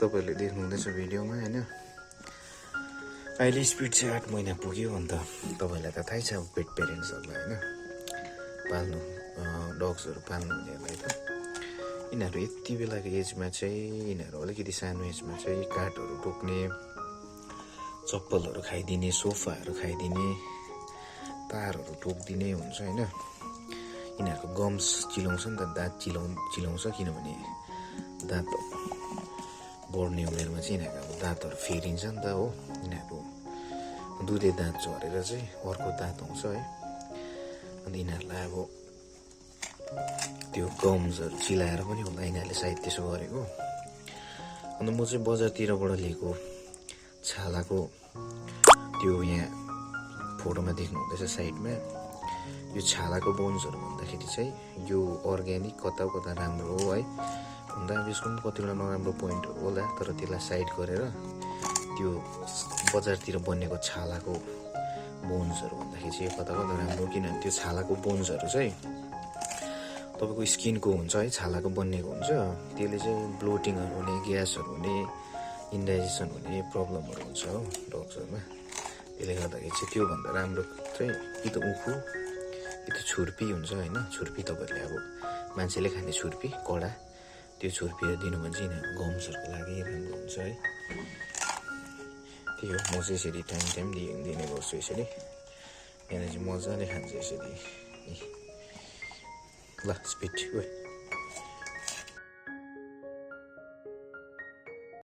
तपाईहरुले देख्नुहुँदैछ भिडियोमा हैन अहिले स्पिड चाहिँ 8 महिना पुग्यो अन्त तपाईहरुलाई त थाहै छ पेट पेरेन्ट्सहरुलाई हैन पाल्नु डग्सहरु पाल्नु हुनेहरुलाई त यिनीहरु यति बेलाको एजमा चाहिँ यिनीहरु अलिकति सानो एजमा चाहिँ काठहरु टोक्ने चप्पलहरु खाइदिने सोफाहरु खाइदिने तारहरु टोक्दिने हुन्छ हैन यिनीहरुको गम्स चिलाउँछ नि त दाँत चिलाउँछ किनभने दाँत बढ्ने उमेरमा चाहिँ यिनीहरुको दाँतहरु फेरिन्छ नि त हो यिनीहरु दुधे दाँत झरेर चाहिँ अर्को दाँत आउँछ है अनि यिनीहरुलाई अब त्यो गम्सहरु चिलाएर पनि होला यिनीहरुले सायद त्यसो गरेको अनि म चाहिँ बजारतिरबाट लिएको छालाको त्यो यहाँ फोटोमा देख्नु हुँदैछ साइडमा यो छालाको बोन्सहरु भन्दाखेरि चाहिँ यो अर्ग्यानिक कता कता राम्रो हो है भन्दा यसको पनि कतिवटा नराम्रो पोइन्टहरु होला तर त्यसलाई साइड गरेर त्यो बजारतिर बनेको छालाको बोन्सहरु भन्दाखेरि चाहिँ कता कता राम्रो किनभने त्यो छालाको बोन्सहरु चाहिँ तपाईको स्किनको हुन्छ है छालाको बनिएको हुन्छ त्यसले चाहिँ ब्लोटिङहरु हुने ग्यासहरु हुने इन्डाइजेसन हुने प्रब्लमहरु हुन्छ हो डग्सहरुमा त्यसले गर्दाखेरि चाहिँ त्यो भन्दा राम्रो चाहिँ कि त उखु कि त छुर्पी हुन्छ हैन छुर्पी तपाईहरुले अब मान्छेले खाने छुर्पी कडा त्यो छुर्पी दिनु भने चाहिँ गम्सहरुको लागि राम्रो हुन्छ है त्यो म चाहिँ यसरी टाइम दिने गर्छु यसरी यहाँ चाहिँ मजाले खान्छ यसरी ल स्पिड